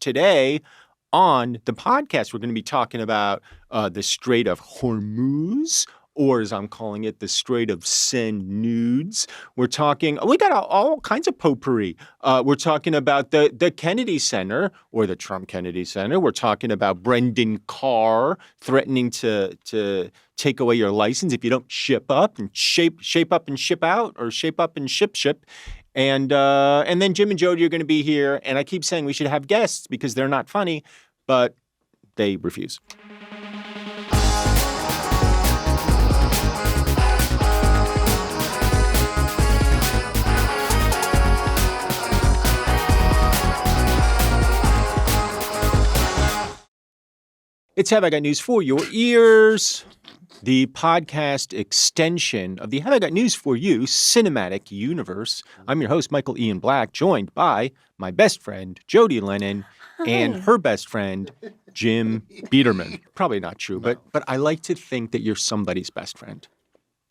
today on the podcast, we're going to be talking about the Strait of Hormuz, or as I'm calling it, the Strait of Send Nudes. We got all kinds of potpourri. We're talking about the Kennedy Center, or the Trump Kennedy Center. We're talking about Brendan Carr threatening to take away your license if you don't ship up and shape up and ship out, or shape up and ship. And then Jim and Jody are going to be here. And I keep saying we should have guests because they're not funny, but they refuse. It's Have I Got News for Your Ears, the podcast extension of the Have I Got News for You cinematic universe. I'm your host, Michael Ian Black, joined by my best friend, Jody Lennon, and her best friend, Jim Biederman. Probably not true, but I like to think that you're somebody's best friend.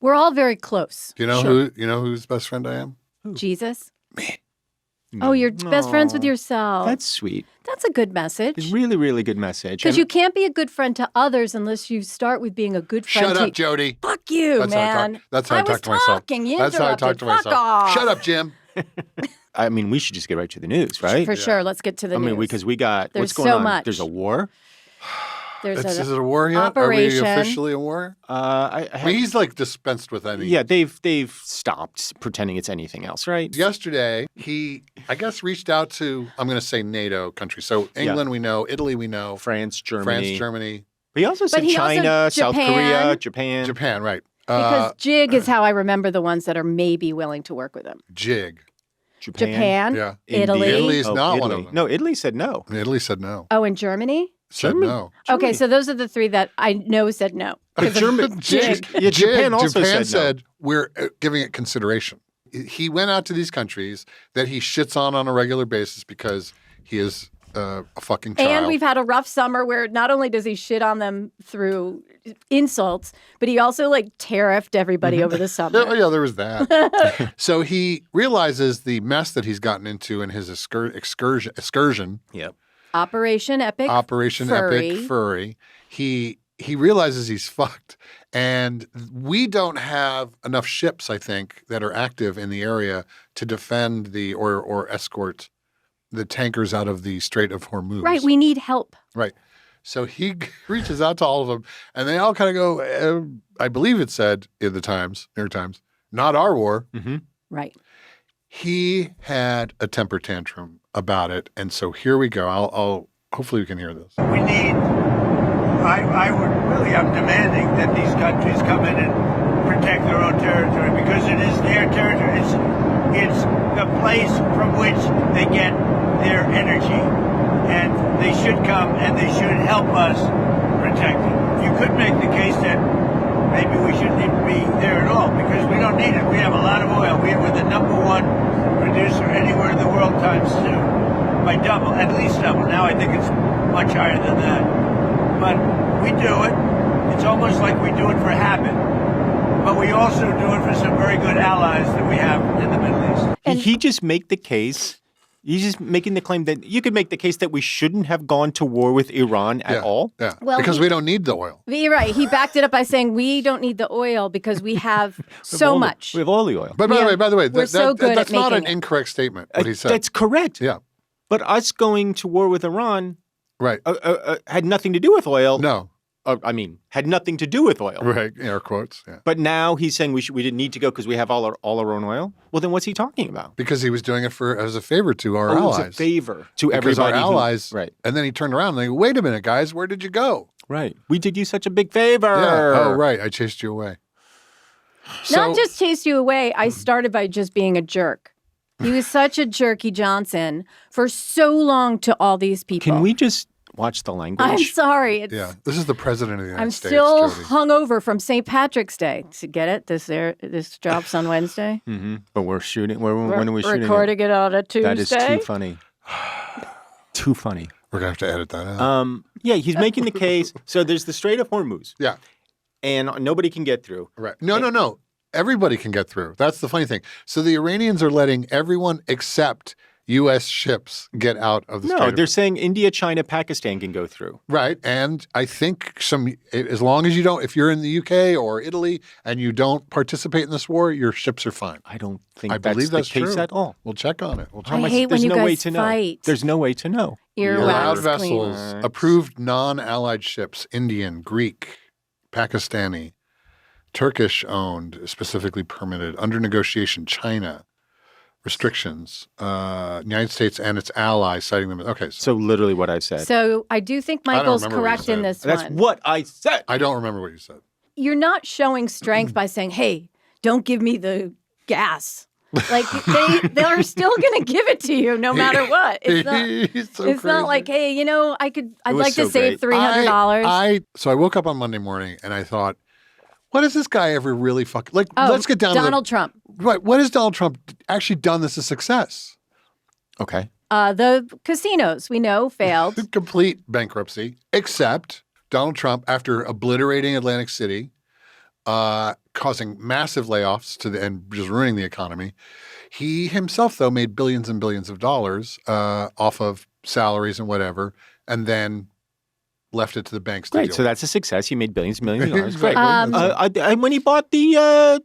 We're all very close. Do you know who? You know whose best friend I am? Who? Jesus. Me. Oh, you're best friends with yourself. That's sweet. That's a good message. It's really, really good message. Because you can't be a good friend to others unless you start with being a good friend Shut to... up, Jody. Fuck you, man. That's how I talk to myself. That's how I talk to myself. Off. Shut up, Jim. I mean, we should just get right to the news, right? For sure. Let's get to the news. I mean, because we got... There's what's going so on? much. There's a war? Is it a war yet? Operation. Are we officially a war? I mean, he's like dispensed with any. Yeah, they've stopped pretending it's anything else, right? Yesterday, he, I guess, reached out to, I'm going to say NATO countries. So England, we know. Italy, we know. France, Germany. But he also said China, South Korea, Japan. Japan, right. Because JIG is how I remember the ones that are maybe willing to work with him. JIG. Japan. Yeah. Italy. Italy's not one of them. No, Italy said no. Italy said no. Oh, and Germany? Said no. Okay, so those are the three that I know said no. Japan also said no. We're giving it consideration. He went out to these countries that he shits on a regular basis because he is a fucking child. And we've had a rough summer where not only does he shit on them through insults, but he also like tariffed everybody over the summer. Yeah, there was that. So he realizes the mess that he's gotten into in his excursion. Yep. Operation Epic Furry. He realizes he's fucked. And we don't have enough ships, I think, that are active in the area to defend or escort the tankers out of the Strait of Hormuz. Right, we need help. Right. So he reaches out to all of them, and they all kind of go, I believe it said in the Times, New York Times, not our war. Mm-hmm. Right. He had a temper tantrum about it, and so here we go. I'll hopefully we can hear this. We need, I'm demanding that these countries come in and protect their own territory because it is their territory. It's the place from which they get their energy, and they should come and they should help us protect it. You could make the case that maybe we shouldn't even be there at all because we don't need it. We have a lot of oil. We're the number one producer anywhere in the world times two, by double, at least double. Now I think it's much higher than that. But we do it. It's almost like we do it for habit. But we also do it for some very good allies that we have in the Middle East. And he just make the case. He's just making the claim that you could make the case that we shouldn't have gone to war with Iran at all. Yeah, well, because we don't need the oil. You're right. He backed it up by saying we don't need the oil because we have so much. We have all the oil. But by the way, that's not an incorrect statement, what he said. That's correct. Yeah. But us going to war with Iran had nothing to do with oil. No. Had nothing to do with oil. Right, air quotes, yeah. But now he's saying we didn't need to go because we have all our own oil? Well, then what's he talking about? Because he was doing it as a favor to our allies. As a favor to because everybody. Our allies. Right. And then he turned around and they go, wait a minute, guys, where did you go? Right. We did you such a big favor. Yeah. Oh, right. I chased you away. Not just chased you away. I started by just being a jerk. He was such a jerky Johnson for so long to all these people. Can we just watch the language? I'm sorry. Yeah, this is the president of the United States. I'm still Jody. hungover from St. Patrick's Day. To get it? This drops on Wednesday. Mm-hmm. But we're shooting. When are we shooting? Recording it on a Tuesday. That is too funny. Too funny. We're gonna have to edit that out. Yeah, he's making the case. So there's the Strait of Hormuz. Yeah, and nobody can get through. Right. No. Everybody can get through. That's the funny thing. So the Iranians are letting everyone except U.S. ships get out of the Strait No, of they're saying India, China, Pakistan can go through. Right. And I think as long as you don't, if you're in the UK or Italy and you don't participate in this war, your ships are fine. I don't think I that's believe the that's case true. at all. We'll check on it. I hate when There's you no way guys to fight. know. There's no way to know. Allowed Earwax vessels, clean. approved non-allied ships, Indian, Greek, Pakistani, Turkish-owned, specifically permitted, under negotiation, China, restrictions, United States and its allies citing them. Okay. So literally what I said. So I do think Michael's remember what you correct in said. this That's one. what I said. I don't remember what you said. You're not showing strength by saying, "Hey, don't give me the gas." Like they're still going to give it to you no matter what. It's not. He's so It's not crazy. like, hey, I'd was like to so save great. $300. So I woke up on Monday morning and I thought, what has this guy ever really like? Oh, let's get down Donald to Trump. Right. What has Donald Trump actually done that's a success? Okay. The casinos we know failed. Complete bankruptcy, except Donald Trump, after obliterating Atlantic City, causing massive layoffs and just ruining the economy. He himself, though, made billions and billions of dollars off of salaries and whatever, and then left it to the banks to Great. deal So with. that's a success. He made billions and millions of dollars. Great. Exactly. When he bought the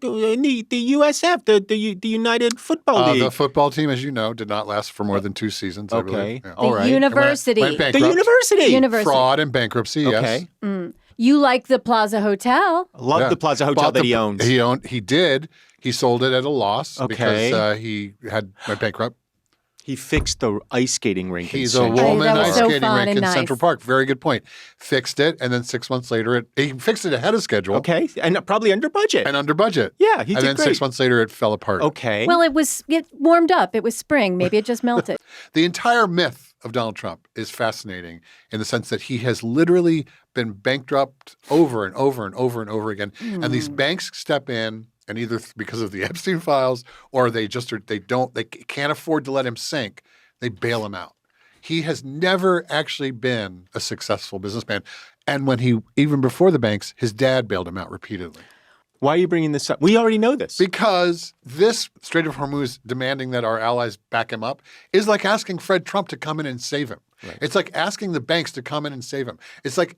USF, the United Football League. The football team, as you know, did not last for more than 2 seasons, I believe. Yeah. All right. University. Went The bankrupt. university. Fraud and bankruptcy, yes. Okay. You like the Plaza Hotel. Love Yeah. the Plaza Hotel Bought that he owns. He did. He sold it at a loss Okay. because he went bankrupt. He fixed the ice skating rink. in He's a Central woman that was ice so skating fun rink and in nice. Central Park. Very good point. Fixed it, and then 6 months later, he fixed it ahead of schedule Okay. And probably under budget. and under budget. Yeah, he and did then great. 6 months later, it fell apart. Okay. Well, it warmed up. It was spring. Maybe it just melted. The entire myth of Donald Trump is fascinating in the sense that he has literally been bankrupt over and over and over and over again. And these banks step in, and either because of the Epstein files or they can't afford to let him sink, they bail him out. He has never actually been a successful businessman. And even before the banks, his dad bailed him out repeatedly. Why are you bringing this up? We already know this. Because this Strait of Hormuz demanding that our allies back him up is like asking Fred Trump to come in and save him. Right. It's like asking the banks to come in and save him. It's like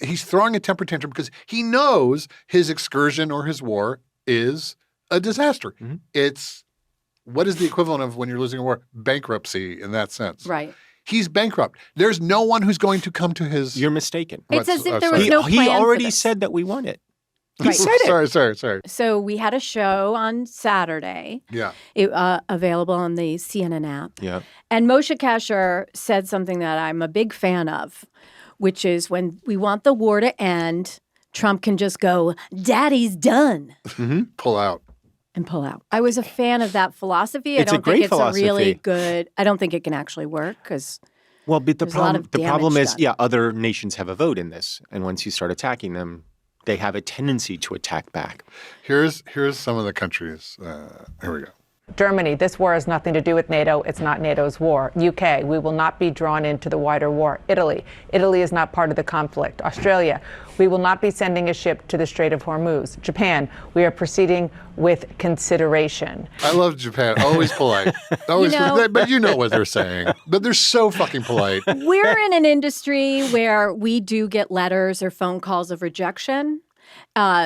he's throwing a temper tantrum because he knows his excursion or his war is a disaster. Mm-hmm. It's what is the equivalent of when you're losing a war? Bankruptcy in that sense. Right. He's bankrupt. There's no one who's going to come to his. You're mistaken. It's as if there was sorry. no plan He for already this. said that we won it. He Right. said it. Sorry. So we had a show on Saturday, Yeah. available on the CNN app. Yeah. And Moshe Kasher said something that I'm a big fan of, which is when we want the war to end, Trump can just go, "Daddy's done," Pull out. and pull out. I was a fan of that philosophy. It's I a don't great think it's philosophy. a really good. I don't think it can actually work because Well, but the There's a lot of problem damage is, done. other nations have a vote in this, and once you start attacking them, they have a tendency to attack back. Here's some of the countries. Here we go. Germany, this war has nothing to do with NATO. It's not NATO's war. UK, we will not be drawn into the wider war. Italy is not part of the conflict. Australia, we will not be sending a ship to the Strait of Hormuz. Japan, we are proceeding with consideration. I love Japan. Always polite. Always, but you know what they're saying. But they're so fucking polite. we're in an industry where we do get letters or phone calls of rejection.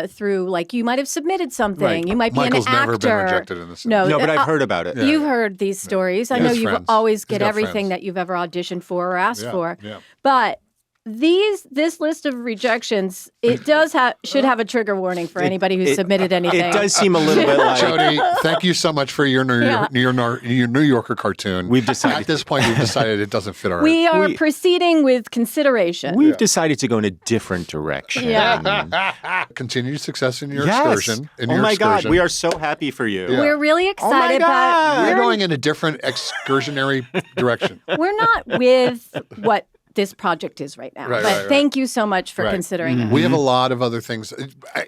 Through, like, you might have submitted something. Right. You might be Michael's an actor. never been rejected in this. No, No, but I've heard about it. You've heard these stories. I Yeah. know His you friends. always He's get got everything friends. that you've ever auditioned for or asked Yeah, for. yeah. But this list of rejections, it should have a trigger warning for anybody who's submitted anything. It does seem a little bit like Jody, thank you so much for your New Yorker cartoon. We've decided- At this point, we've decided it doesn't fit our. We are proceeding with consideration. we've decided to go in a different direction. Yeah. Continued success in your Yes. excursion. Oh my God, we are so happy for you. Yeah. We're really excited, God. but We're going in a different excursionary direction. we're not with what this project is right now. Right, but right. thank you so much for Right. considering it. We have a lot of other things.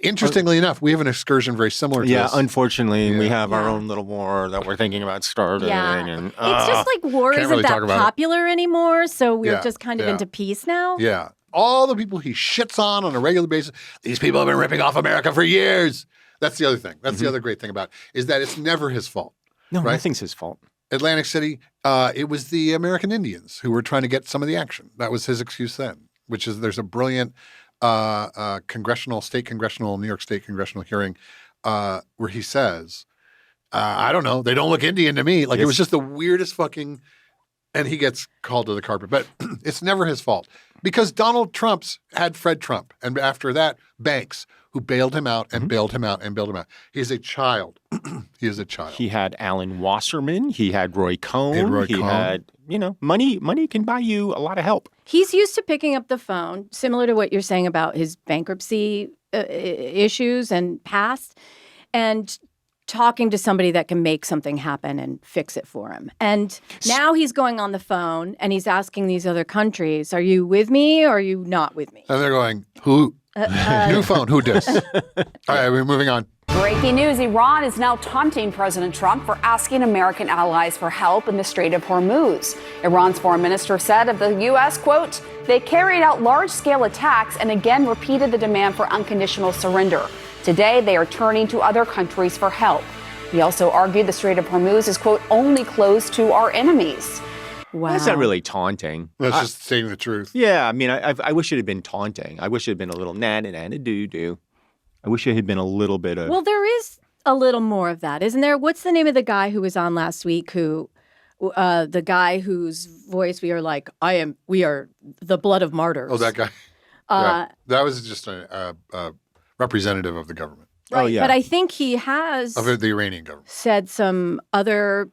Interestingly enough, we have an excursion very similar to Yeah, this. unfortunately, we Yeah. have our own little war that we're thinking about starting. Yeah. And, It's just like war Can't isn't really that talk about it. popular anymore, so we're Yeah, just kind of yeah. into peace now. Yeah. All the people he shits on a regular basis. These people have been ripping off America for years. That's the other thing. That's the other great thing about it, is that it's never his fault. no, right? nothing's his fault. Atlantic City, it was the American Indians who were trying to get some of the action. That was his excuse then, which is there's a brilliant New York State congressional hearing where he says, I don't know, they don't look Indian to me. Like it was just the weirdest fucking, and he gets called to the carpet. But it's never his fault because Donald Trump's had Fred Trump. And after that, Banks, who bailed him out and bailed him out and bailed him out. He is a child. He is a child. He had Alan Wasserman. He had Roy Cohn. He had, money can buy you a lot of help. He's used to picking up the phone, similar to what you're saying about his bankruptcy issues and past, and talking to somebody that can make something happen and fix it for him. And now he's going on the phone and he's asking these other countries, are you with me or are you not with me? And they're going, who? New phone, who dis? All right, we're moving on. Breaking news, Iran is now taunting President Trump for asking American allies for help in the Strait of Hormuz. Iran's foreign minister said of the U.S., quote, they carried out large-scale attacks and again repeated the demand for unconditional surrender. Today, they are turning to other countries for help. He also argued the Strait of Hormuz is, quote, only closed to our enemies. Wow. That's not really taunting. That's just stating the truth. Yeah, I mean, I wish it had been taunting. I wish it had been a little na-na-na-na-doo-doo. I wish it had been a little bit of... Well, there is a little more of that, isn't there? What's the name of the guy who was on last week the guy whose voice we are like, we are the blood of martyrs. Oh, that guy. Yeah. That was just a representative of the government. Right. Oh, yeah. But I think he has of the Iranian government. Said some other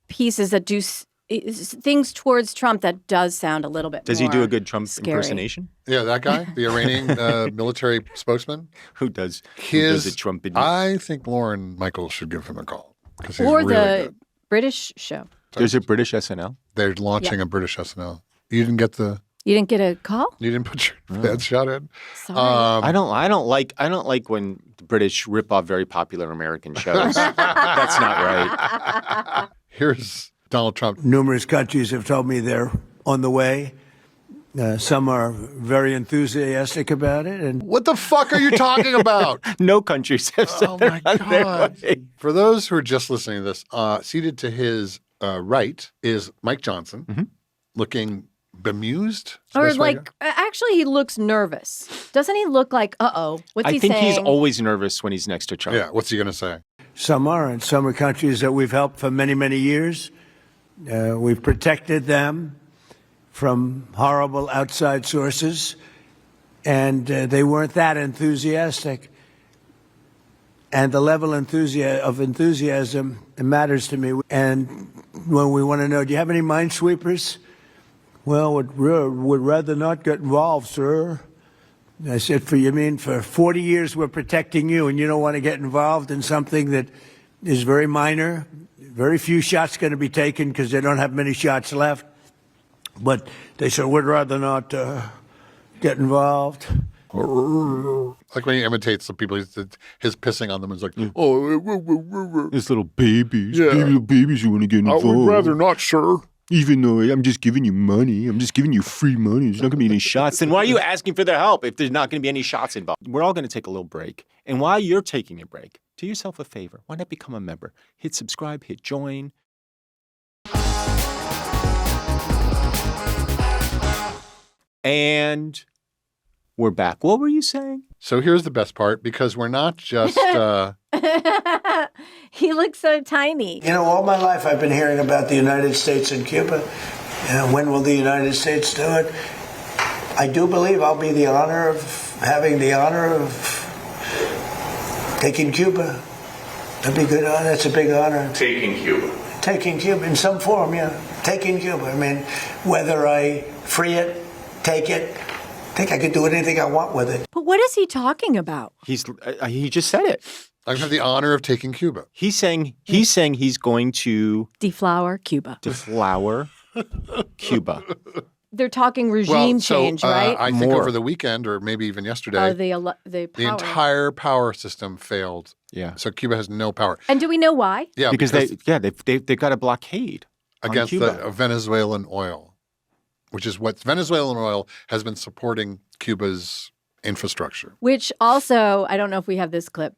pieces that do things towards Trump that does sound a little bit Does more he do a good Trump scary. impersonation? Yeah, that guy, the Iranian military spokesman. Who does a Trump? I think Lauren Michaels should give him a call. He's or really the good. British show. There's a British SNL? They're launching a British SNL. You didn't get You didn't get a call? You didn't put your bad shot in? Sorry. I don't like when the British rip off very popular American shows. That's not right. Here's Donald Trump. Numerous countries have told me they're on the way. Some are very enthusiastic about it. And what the fuck are you talking about? No countries have said my God. For those who are just listening to this, seated to his right is Mike Johnson, looking bemused. Or like, actually, he looks nervous. Doesn't he look like, what's he saying? I think he's always nervous when he's next to Trump. Yeah, what's he going to say? Some are, and some are countries that we've helped for many, many years. We've protected them from horrible outside sources, and they weren't that enthusiastic. And the level of enthusiasm matters to me. And when we want to know, do you have any minesweepers? Well, would rather not get involved, sir. I said, for 40 years we're protecting you, and you don't want to get involved in something that is very minor. Very few shots going to be taken because they don't have many shots left. But they said, we'd rather not get involved. Like when he imitates the people, his pissing on them is like, oh, it's little babies, yeah. little babies who want to get involved. I would rather not, sir. Even though I'm just giving you money, I'm just giving you free money. There's not going to be any shots. Then why are you asking for their help if there's not going to be any shots involved? We're all going to take a little break. And while you're taking a break, do yourself a favor. Why not become a member? Hit subscribe, hit join. And we're back. What were you saying? So here's the best part, because we're not just... He looks so tiny. You know, all my life I've been hearing about the United States and Cuba. When will the United States do it? I do believe I'll be having the honor of taking Cuba. That'd be good. That's a big honor. Taking Cuba. Taking Cuba in some form, yeah. Taking Cuba. I mean, whether I free it, take it, I think I could do anything I want with it. But what is he talking about? He just said it. I have the honor of taking Cuba. He's saying he's going to deflower Cuba. Deflower Cuba. They're talking regime change, right? I think over the weekend, or maybe even yesterday, the entire power system failed. Yeah. So Cuba has no power. And do we know why? Yeah, because they've got a blockade against the Venezuelan oil, which is what Venezuelan oil has been supporting Cuba's infrastructure. Which also, I don't know if we have this clip.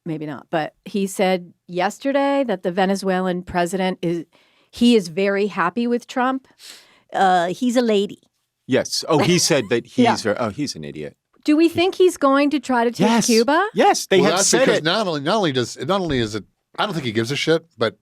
Maybe not. But he said yesterday that the Venezuelan president he is very happy with Trump. He's a lady. Yes. Oh, he said that he's Yeah. he's an idiot. Do we think he's going to try to take Yes. Cuba? Yes, they have that's said because it. not only is it, I don't think he gives a shit, but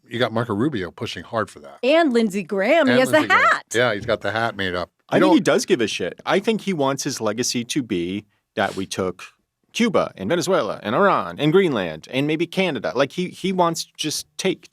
you got Marco Rubio pushing hard for that. And Lindsey Graham, he And has the Lindsey Graham. hat. Yeah, he's got the hat made up. I think he does give a shit. I think he wants his legacy to be that we took Cuba and Venezuela and Iran and Greenland and maybe Canada. Like he wants to just take.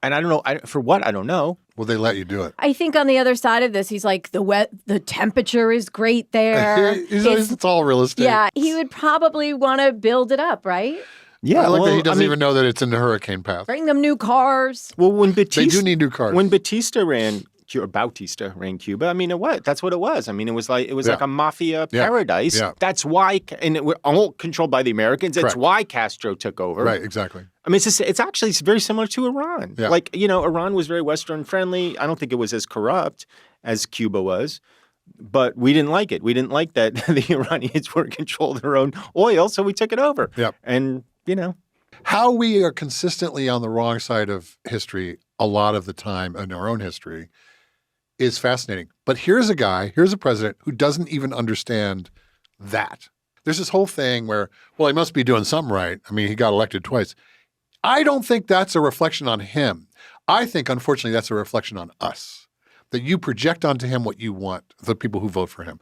And I don't know for what, I don't know. Will they let you do it? I think on the other side of this, he's like, the temperature is great there. It's all real estate. Yeah, he would probably want to build it up, right? Yeah, I like that well, he doesn't I mean, even know that it's in the hurricane path. Bring them new cars. Well, when Batista, They do need new cars. When Batista ran Bautista ran Cuba. I mean, that's what it was. I mean, it was like a mafia paradise. Yeah. That's why, and it were all controlled by the Americans. It's Correct. why Castro took over. Right, exactly. I mean, it's actually very similar to Iran. Yeah. Like, Iran was very Western friendly. I don't think it was as corrupt as Cuba was, but we didn't like it. We didn't like that the Iranians were in control of their own oil, so we took it over. Yep. And, How we are consistently on the wrong side of history a lot of the time in our own history is fascinating. But here's a president who doesn't even understand that. There's this whole thing where, well, he must be doing something right. I mean, he got elected twice. I don't think that's a reflection on him. I think, unfortunately, that's a reflection on us, that you project onto him what you want, the people who vote for him.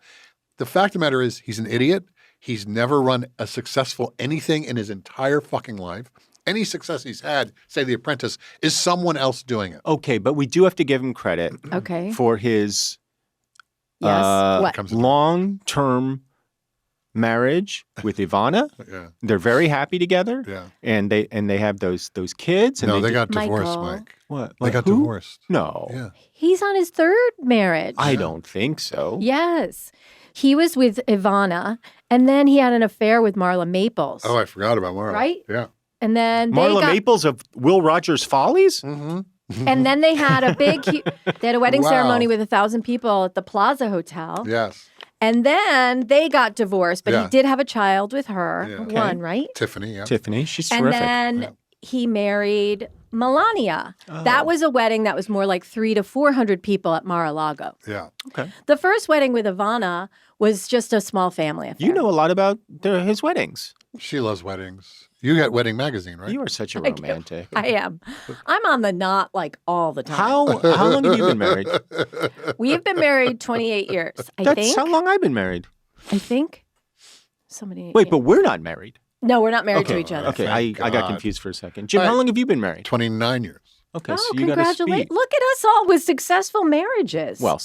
The fact of the matter is he's an idiot. He's never run a successful anything in his entire fucking life. Any success he's had, say The Apprentice, is someone else doing it. okay, but we do have to give him credit Okay. for his Yes. What? Comes to- long-term marriage with Ivana. Yeah, They're very happy together. yeah. And they have those kids. And No, they do- got divorced, Michael. Mike. what? They Like got who? divorced. No, Yeah. He's on his third marriage. I don't think so. Yes. He was with Ivana, and then he had an affair with Marla Maples. Oh, I forgot about Marla. Right? Yeah. And then they Marla got, Maples of Will Rogers Follies? Mm-hmm. and then they had they had a wedding Wow. ceremony with 1,000 people at the Plaza Hotel. Yes. And then they got divorced, but Yeah. he did have a child with her, Yeah. one, right? Tiffany, yeah. Tiffany, she's And terrific. then he married Melania. That was a wedding that was more like 300 to 400 people at Mar-a-Lago. Yeah. Okay. The first wedding with Ivana was just a small family affair. You know a lot about his weddings. She loves weddings. You got Wedding Magazine, right? You are such a I do. romantic. I am. I'm on the knot like all the time. How long have you been married? We've been married 28 years. That's how long I've been married. I think. Somebody. Wait, but we're not married. No, we're not married to each other. Okay, Thank I got God. confused for a second. Jim, All how right. long have you been married? 29 years. Okay, Oh, so you got to congratulations. speak. Look at us all with successful marriages. Well,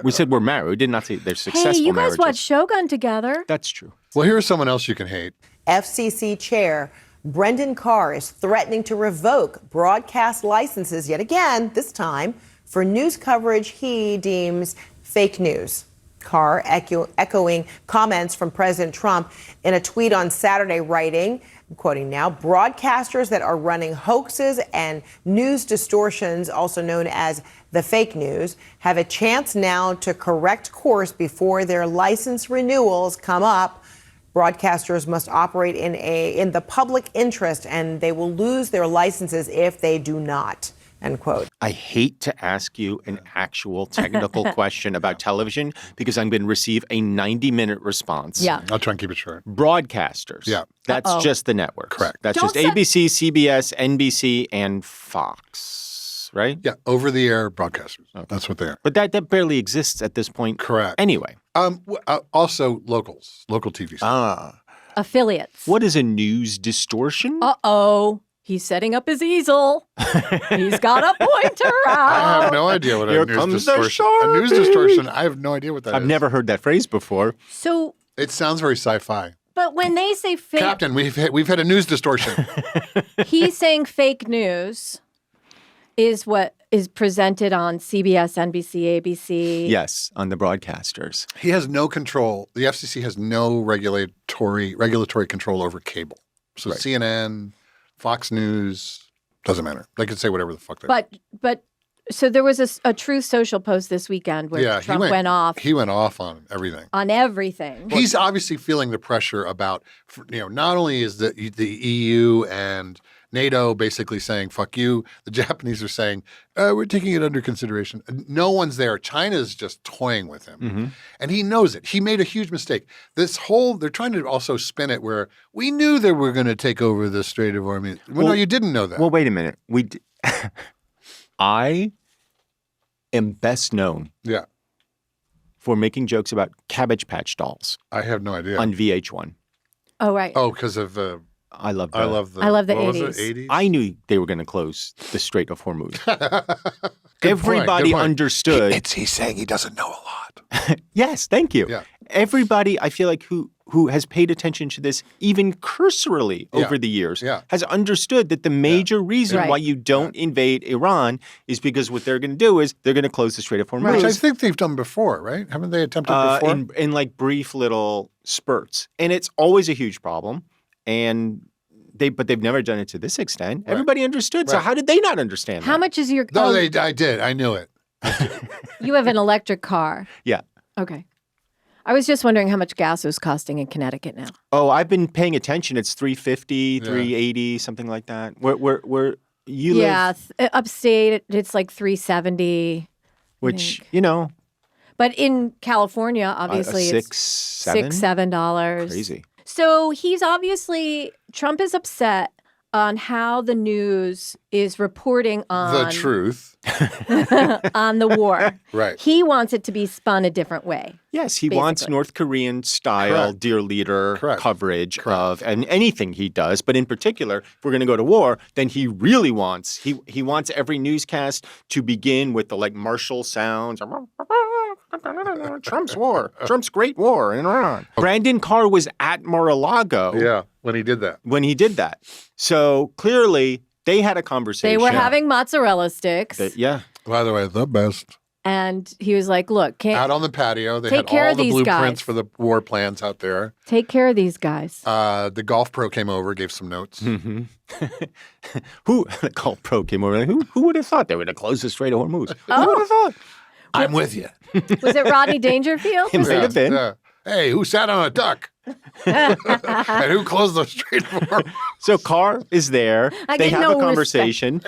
we said we're married. We did not say they're successful hey, you guys marriages. watched Shogun together. That's true. Well, here's someone else you can hate. FCC Chair Brendan Carr is threatening to revoke broadcast licenses yet again, this time for news coverage he deems fake news. Carr echoing comments from President Trump in a tweet on Saturday, writing, I'm quoting now, broadcasters that are running hoaxes and news distortions, also known as the fake news, have a chance now to correct course before their license renewals come up. Broadcasters must operate in the public interest, and they will lose their licenses if they do not. End quote. I hate to ask you an actual technical question about television because I'm going to receive a 90-minute response. Yeah. I'll try and keep it short. Broadcasters. Yeah. That's just the networks. Correct. That's Don't just ABC, CBS, NBC, and Fox, right? Yeah, over-the-air broadcasters. That's what they are. But that barely exists at this point. Correct. Anyway. Also, local TV stations. Affiliates. What is a news distortion? Uh-oh. He's setting up his easel. He's got a pointer I out. have no idea what Here a news comes the distortion. A news shark. distortion. I have no idea what that is. I've never heard that phrase before. So, It sounds very sci-fi. but when they say fake, Captain, we've had a news distortion. he's saying fake news is what is presented on CBS, NBC, ABC. Yes, on the broadcasters. He has no control. The FCC has no regulatory control over cable. So Right. CNN, Fox News, doesn't matter. They can say whatever the fuck they want. But so there was a Truth Social post this weekend where Trump went off He went off on everything. on everything. He's obviously feeling the pressure about, not only is the EU and NATO basically saying, fuck you. The Japanese are saying, we're taking it under consideration. No one's there. China's just toying with him. And he knows it. He made a huge mistake. They're trying to also spin it where we knew they were going to take over the Strait of Hormuz. Well, no, you didn't know that. Well, wait a minute. I am best known for making jokes about Cabbage Patch dolls I have no idea. on VH1. Oh, right. Oh, because of I love I love the what was 80s. it, 80s? I knew they were going to close the Strait of Hormuz. Good Everybody point. understood. He's saying he doesn't know a lot. Yes, thank you. Yeah. Everybody, I feel like, who has paid attention to this even cursorily over the years has understood that the major reason why you don't invade Iran is because what they're going to do is they're going to close the Strait of Hormuz. Which I think they've done before, right? Haven't they attempted before? In like brief little spurts. And it's always a huge problem. And but they've never done it to this extent. Right. Everybody understood. So how did they not understand How that? much is your No, I did. I knew it. You have an electric car. Yeah. Okay. I was just wondering how much gas was costing in Connecticut now. Oh, I've been paying attention. It's $3.50, $3.80, something like that. Where you live? Yeah, upstate it's like $3.70. Which, you know. But in California, obviously, it's $6-7. Crazy. So Trump is upset on how the news is reporting on The truth. on the war. Right. He wants it to be spun a different way. Yes, he wants basically. North Korean style dear leader coverage of and anything he does. But in particular, if we're going to go to war, then he really wants he wants every newscast to begin with the like martial sounds. Trump's war, Trump's great war in Iran. Brandon Carr was at Mar-a-Lago. Yeah, when he did that. So clearly they had a conversation. They were having mozzarella sticks. By the way, the best. And he was like, look, out on the patio, they take had care all of the these blueprints guys. for the war plans out there. Take care of these guys. The golf pro came over, gave some notes. Mm-hmm. The golf pro came over. Who would have thought they were going to close the Strait of Hormuz? Who would have thought? I'm with you. Was it Rodney Dangerfield? It might have been. Yeah. Hey, who sat on a duck? And who closed the Strait of Hormuz? So Carr is there. I They get have no a conversation.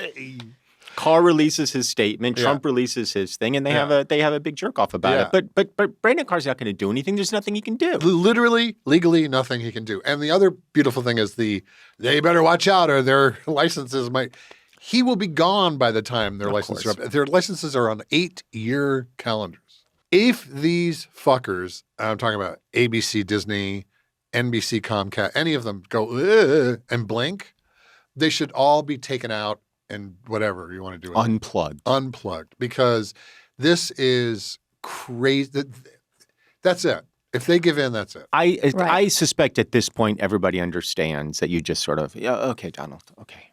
Carr releases his statement. Yeah. Trump releases his thing, and they have a big jerk off about it. But Brandon Carr's not going to do anything. There's nothing he can do. Literally, legally, nothing he can do. And the other beautiful thing is they better watch out or their licenses might. He will be gone by the time their licenses are up. Their licenses are on 8-year calendars. If these fuckers, I'm talking about ABC, Disney, NBC, Comcast, any of them go and blink, they should all be taken out and whatever you want to do. Unplugged. Because this is crazy. That's it. If they give in, that's it. I suspect at this point everybody understands that you just sort of, okay, Donald, okay,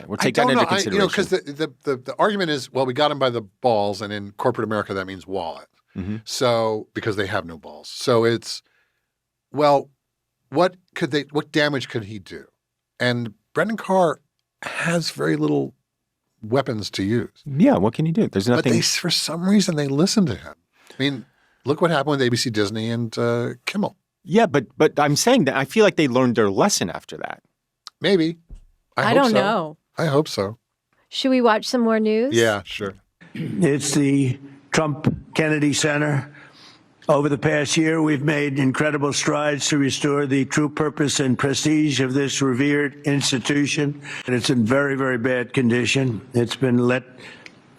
we'll take that into consideration. Because the argument is, well, we got him by the balls, and in corporate America that means wallet. Mm-hmm. So because they have no balls, so it's well, what damage could he do? And Brendan Carr has very little weapons to use. Yeah, what can he do? There's nothing. But for some reason, they listen to him. I mean, look what happened with ABC, Disney, and Kimmel. Yeah, but I'm saying that I feel like they learned their lesson after that. Maybe. I don't know. I hope so. Should we watch some more news? Yeah, sure. It's the Trump-Kennedy Center. Over the past year, we've made incredible strides to restore the true purpose and prestige of this revered institution. And it's in very, very bad condition. It's been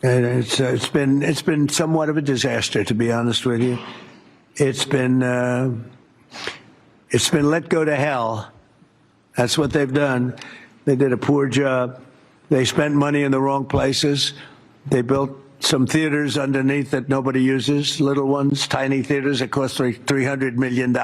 it's been somewhat of a disaster, to be honest with you. It's been let go to hell. That's what they've done. They did a poor job. They spent money in the wrong places. They built some theaters underneath that nobody uses, little ones, tiny theaters that cost $300 million.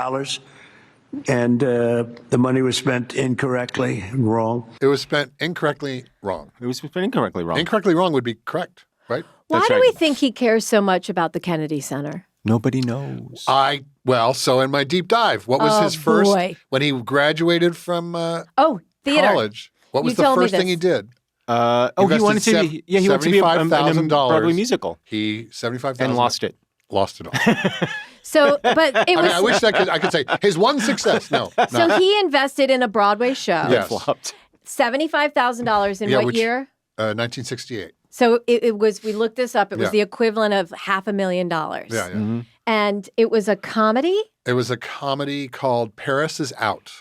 And the money was spent incorrectly and wrong. It was spent incorrectly wrong. It was spent incorrectly wrong. Incorrectly wrong would be correct, right? Why do we think he cares so much about the Kennedy Center? Nobody knows. So in my deep dive, what was his first, when he graduated from theater. college, what was the first thing he did? He wanted to be a Broadway musical. He $75,000 and lost it. Lost it all. So, but it was. I wish I could say his one success. No. So he invested in a Broadway show. Yes. Flopped. $75,000 in Yeah, what which- year? 1968. So it was, we looked this up, it was Yeah. the equivalent of $500,000. Yeah, yeah. Mm-hmm. And it was a comedy It was a comedy called Paris is Out.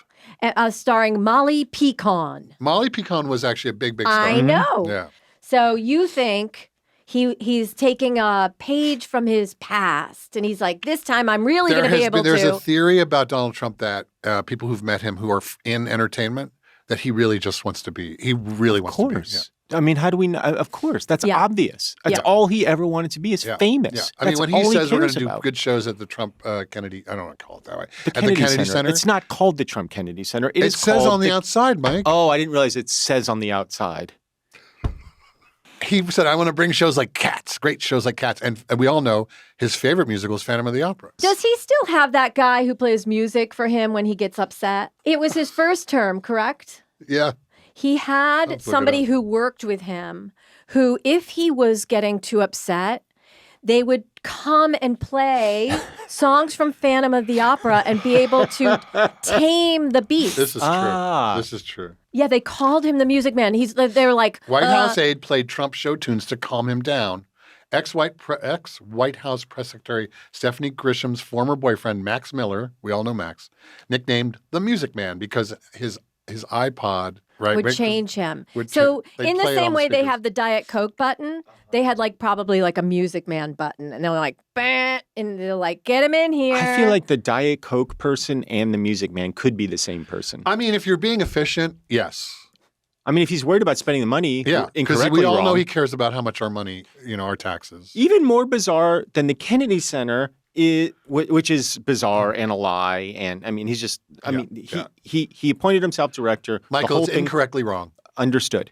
starring Molly Pecan. Molly Pecan was actually a big star. I know. Yeah. So you think he's taking a page from his past and he's like, this time I'm really going to be able There's to. a theory about Donald Trump that people who've met him who are in entertainment, that he really just wants to be. He really wants to be. Of course. I mean, how do we know? Of course. That's Yeah. obvious. That's Yeah. all he ever wanted to be is Yeah. famous. Yeah. I mean, That's when all he says we're going cares to do about. good shows at the Trump Kennedy, I don't want to call it that way. The At the Kennedy Center. It's not called the Trump Kennedy Center. It is says called on the outside, Mike. Oh, I didn't realize it says on the outside. He said, I want to bring shows like Cats, great shows like Cats. And we all know his favorite musical is Phantom of the Opera. Does he still have that guy who plays music for him when he gets upset? It was his first term, correct? Yeah. He had Let's look it somebody up. who worked with him who, if he was getting too upset, they would come and play songs from Phantom of the Opera and be able to tame the beast. This is Ah. true. This is true. Yeah, they called him the Music Man. They're like, White House aide played Trump show tunes to calm him down. Ex-White House press secretary Stephanie Grisham's former boyfriend, Max Miller, we all know Max, nicknamed the Music Man because his iPod, right, would change him. would So they'd in the play it on same the way they speakers. have the Diet Coke button, they had probably a Music Man button, and they're like, bah, and they're like, get him in here. I feel like the Diet Coke person and the Music Man could be the same person. I mean, if you're being efficient, yes. I mean, if he's worried about spending the money Yeah, because incorrectly we all know wrong, he cares about how much our money, our taxes. even more bizarre than the Kennedy Center, which is bizarre and a lie. And I mean, he's just, he appointed himself director. The Michael, whole it's thing incorrectly wrong. understood.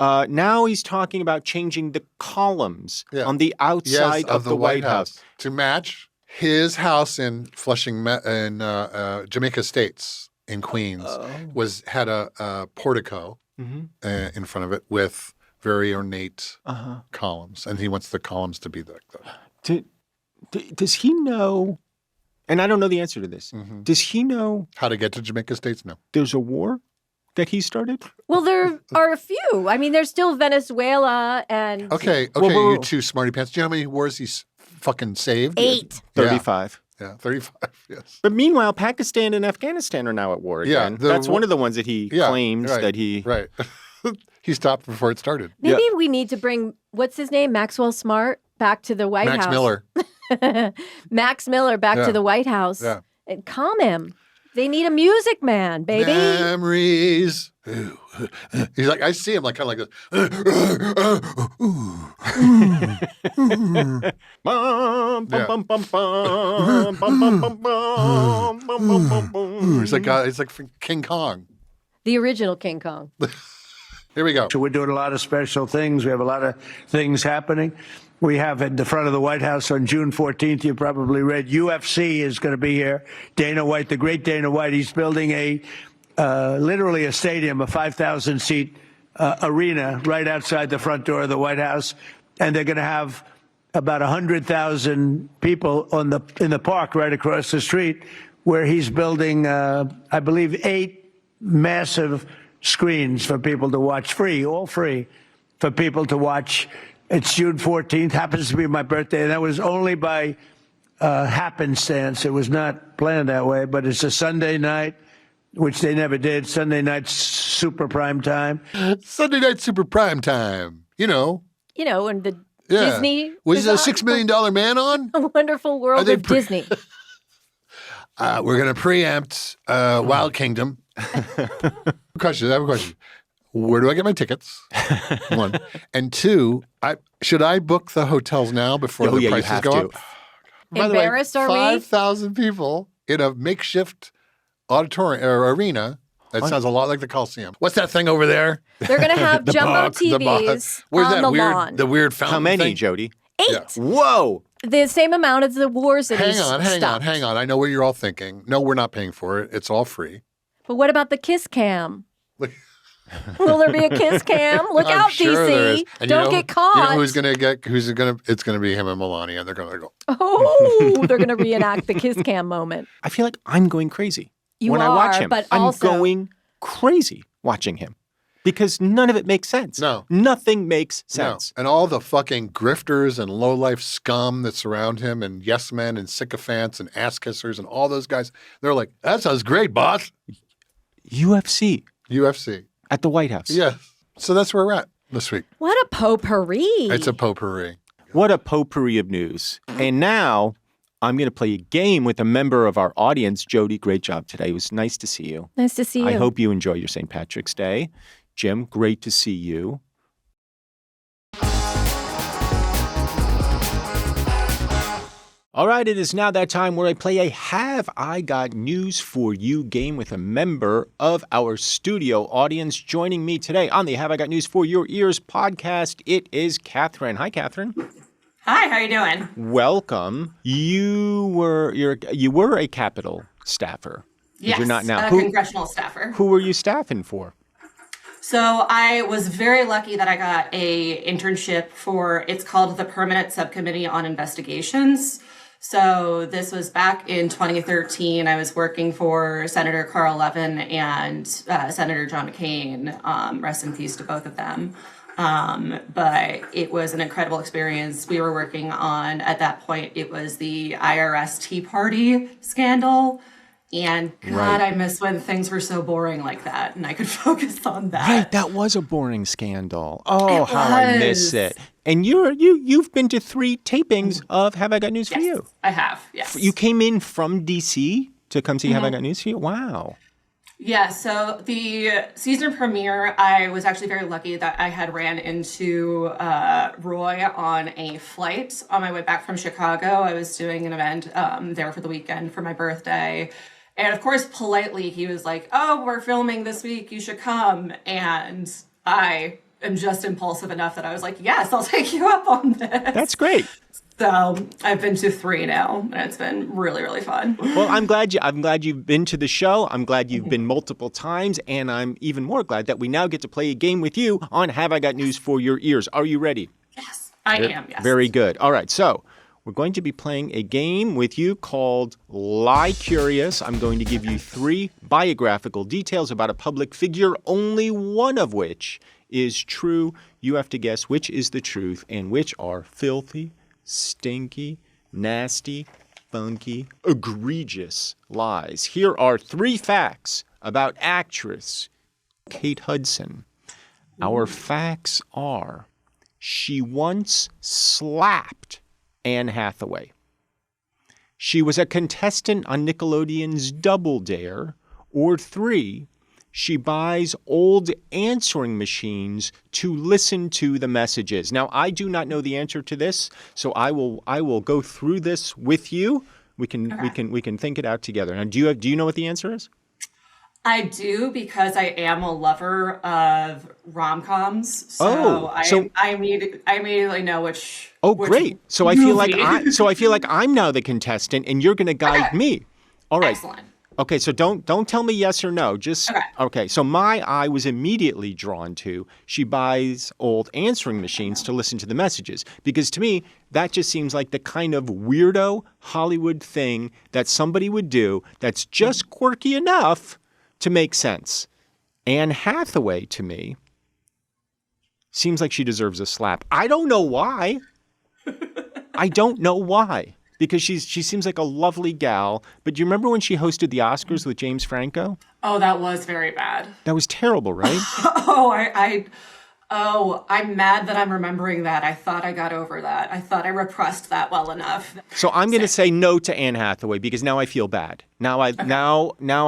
Now he's talking about changing the columns Yeah. on the outside Yes, of the White House. to match his house in Flushing, in Jamaica Estates in Queens, had a portico in front of it with very ornate columns, and he wants the columns to be like that. Does he know? And I don't know the answer to this. Does he know How to get to Jamaica Estates? No. there's a war that he started? Well, there are a few. I mean, there's still Venezuela and Okay, Well, you two smarty pants. Do you know how many wars he's fucking saved? 8. 35. Yeah, 35. Yes. But meanwhile, Pakistan and Afghanistan are now at war Yeah, again. That's one of the ones that he claims right, that he. right. He stopped before it started. Maybe we need to bring, what's his name, Maxwell Smart, back to the White Max House. Miller. Max Miller back Yeah. to the White House Yeah. and calm him. They need a Music Man, baby. Memories. He's like, I see him like kind of like this. Bum, Yeah. bum, bum, bum, bum, bum, bum, bum, bum, bum, bum, bum. He's like King Kong. The original King Kong. Here we go. So we're doing a lot of special things. We have a lot of things happening. We have at the front of the White House on June 14th, you probably read, UFC is going to be here. Dana White, the great Dana White, he's building literally a stadium, a 5,000-seat arena right outside the front door of the White House. And they're going to have about 100,000 people in the park right across the street where he's building, I believe, 8 massive screens for people to watch, all free, for people to watch. It's June 14th, happens to be my birthday, and that was only by happenstance. It was not planned that way, but it's a Sunday night, which they never did. Sunday night, super prime time. Sunday night super prime time. And the Yeah. Disney. Was a bizarre- $6 million man on? A Wonderful World they of Disney. We're going to preempt Wild Kingdom. I have a question. Where do I get my tickets? 1. And 2, should I book the hotels now before Oh, the yeah, you prices have go to. up? By the way, Embarrassed, are we? 5,000 people in a makeshift auditorium or arena. That sounds a lot like the Coliseum. What's that thing over there? They're going to have jumbo TVs Where's on that the weird, lawn. the weird fountain How many, thing? Jody? 8. Yeah. Whoa! The same amount as the War City Hang on. I know what you're all thinking. No, we're not paying for it. It's all free. But what about the kiss cam? Will there be a kiss cam? Look I'm out, sure there is. DC. And Don't get caught. You know it's gonna be him and Melania, and they're gonna go, Oh, they're going to reenact the kiss cam moment. I feel like I'm going crazy You when are, I watch him. but I'm also- going crazy watching him. Because none of it makes sense. No. Nothing makes sense. No. And all the fucking grifters and low-life scum that surround him and yes men and sycophants and ass kissers and all those guys, they're like, that sounds great, boss. UFC UFC. at the White House. Yeah. So that's where we're at this week. What a potpourri. It's a potpourri. What a potpourri of news. And now I'm going to play a game with a member of our audience. Jody, great job today. It was nice to see you. Nice to see you. I hope you enjoy your St. Patrick's Day. Jim, great to see you. All right, it is now that time where I play a Have I Got News for You game with a member of our studio audience. Joining me today on the Have I Got News for Your Ears podcast, it is Katherine. Hi, Katherine. Hi, how you doing? Welcome. You were a Capitol staffer. Yes, you're not now. a congressional staffer. Who were you staffing for? So I was very lucky that I got a internship for, it's called the Permanent Subcommittee on Investigations. So this was back in 2013. I was working for Senator Carl Levin and Senator John McCain. Rest in peace to both of them. But it was an incredible experience. We were working on, at that point, it was the IRS Tea Party scandal. And God, Right. I miss when things were so boring like that and I could focus on that. Right, that was a boring scandal. Oh, It how I miss was. it. And you've been to 3 tapings of Have I Got News for Yes, You? I have, yes. You came in from D.C. to come see Have I Got News for You? Wow. Yeah, so the season premiere, I was actually very lucky that I had ran into Roy on a flight on my way back from Chicago. I was doing an event there for the weekend for my birthday. And of course, politely, he was like, oh, we're filming this week, you should come. And I am just impulsive enough that I was like, yes, I'll take you up on this. That's great. So I've been to 3 now, and it's been really, really fun. Well, I'm glad you've been to the show. I'm glad you've been multiple times, and I'm even more glad that we now get to play a game with you on Have I Got News for Your Ears. Are you ready? Yes, I am, yes. Very good. All right, so we're going to be playing a game with you called Lie Curious. I'm going to give you 3 biographical details about a public figure, only one of which is true. You have to guess which is the truth and which are filthy, stinky, nasty, funky, egregious lies. Here are 3 facts about actress Kate Hudson. Our facts are: she once slapped Anne Hathaway. She was a contestant on Nickelodeon's Double Dare. Or 3, she buys old answering machines to listen to the messages. Now, I do not know the answer to this, so I will go through this with you. We can think it out together. Now, do you know what the answer is? I do, because I am a lover of rom-coms. So I immediately know which. Oh, which great! So I feel like I'm now the contestant, and you're going to guide me. All right. Excellent. Okay, so don't tell me yes or no. Just okay. So my eye was immediately drawn to she buys old answering machines to listen to the messages, because to me that just seems like the kind of weirdo Hollywood thing that somebody would do that's just quirky enough to make sense. Anne Hathaway, to me, seems like she deserves a slap. I don't know why. Because she seems like a lovely gal. But do you remember when she hosted the Oscars with James Franco? Oh, that was very bad. That was terrible, right? I'm mad that I'm remembering that. I thought I got over that. I thought I repressed that well enough. So I'm going to say no to Anne Hathaway, because now I feel bad. Now I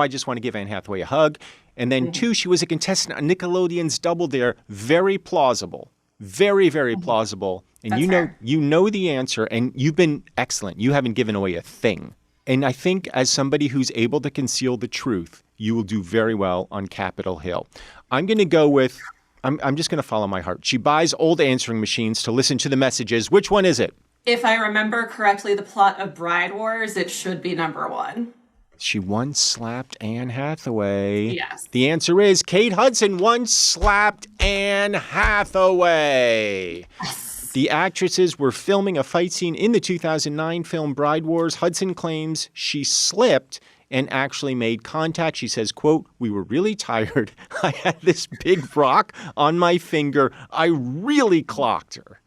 just want to give Anne Hathaway a hug. And then 2, she was a contestant on Nickelodeon's Double Dare. Very plausible. Very, very plausible. And you know the answer, and you've been excellent. You haven't given away a thing. And I think as somebody who's able to conceal the truth, you will do very well on Capitol Hill. I'm going to go with, I'm just going to follow my heart. She buys old answering machines to listen to the messages. Which one is it? If I remember correctly, the plot of Bride Wars, it should be number 1. She once slapped Anne Hathaway. Yes. The answer is Kate Hudson once slapped Anne Hathaway. Yes. The actresses were filming a fight scene in the 2009 film Bride Wars. Hudson claims she slipped and actually made contact. She says, quote, "We were really tired. I had this big rock on my finger. I really clocked her."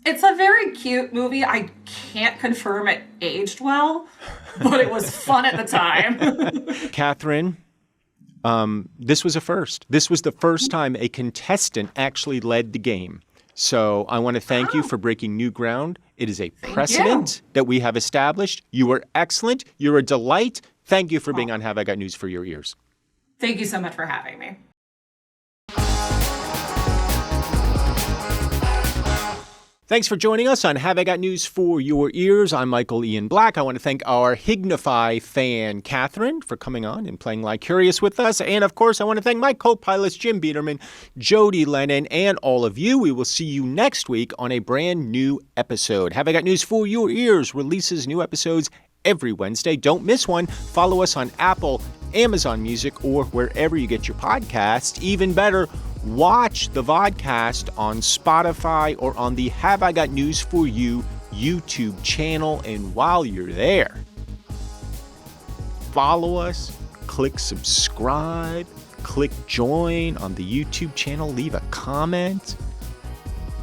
It's a very cute movie. I can't confirm it aged well, but it was fun at the time. Katherine, this was a first. This was the first time a contestant actually led the game. So I want to thank you for breaking new ground. It is a precedent that we have established. You were excellent. You're a delight. Thank you for being on Have I Got News for Your Ears. Thank you so much for having me. Thanks for joining us on Have I Got News for Your Ears. I'm Michael Ian Black. I want to thank our HIGNFYE fan, Katherine, for coming on and playing Like Curious with us. And, of course, I want to thank my co-pilots, Jim Biederman, Jody Lennon, and all of you. We will see you next week on a brand new episode. Have I Got News for Your Ears releases new episodes every Wednesday. Don't miss one. Follow us on Apple, Amazon Music, or wherever you get your podcasts. Even better, watch the Vodcast on Spotify or on the Have I Got News for You YouTube channel. And while you're there, follow us, click subscribe, click join on the YouTube channel, leave a comment,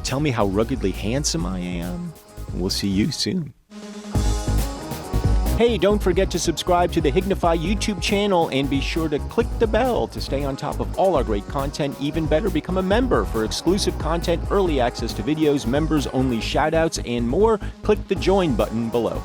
tell me how ruggedly handsome I am. We'll see you soon. Hey, don't forget to subscribe to the HIGNFYE YouTube channel and be sure to click the bell to stay on top of all our great content. Even better, become a member for exclusive content, early access to videos, members-only shoutouts, and more. Click the join button below.